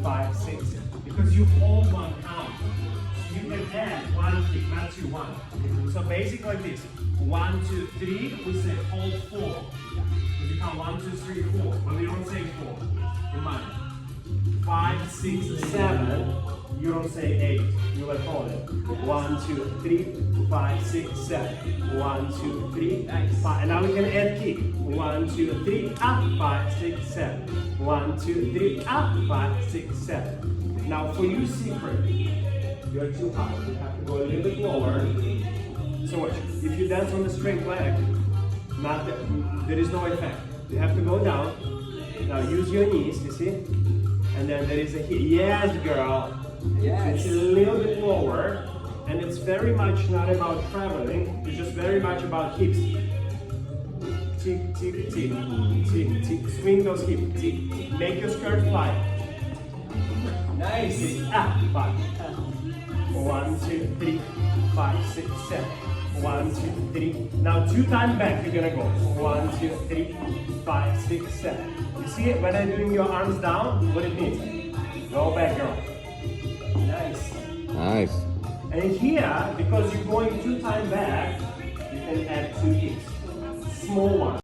5, 6, 7. Because you hold one count. So you can add one kick, not two, one. So basically like this. 1, 2, 3, we say hold 4. If you count 1, 2, 3, 4, but we don't say 4. Remind. 5, 6, 7, you don't say 8. You like hold it. 1, 2, 3, 5, 6, 7. 1, 2, 3, 5. And now we can add kick. 1, 2, 3, up, 5, 6, 7. 1, 2, 3, up, 5, 6, 7. Now for you secret, you're too high. You have to go a little bit lower. So watch. If you dance on the straight leg, there is no effect. You have to go down. Now use your knees, you see? And then there is a hit. Yes, girl. Yes. It's a little bit lower. And it's very much not about traveling. It's just very much about hips. Tick, tick, tick, tick, tick. Swing those hips. Tick, tick. Make your skirt fly. Nice. Ah, 5. 1, 2, 3, 5, 6, 7. 1, 2, 3. Now 2 times back, you're gonna go. 1, 2, 3, 5, 6, 7. You see it when I'm doing your arms down? What it means? Go back, girl. Nice. Nice. And here, because you're going 2 times back, you can add 2 kicks. Small one.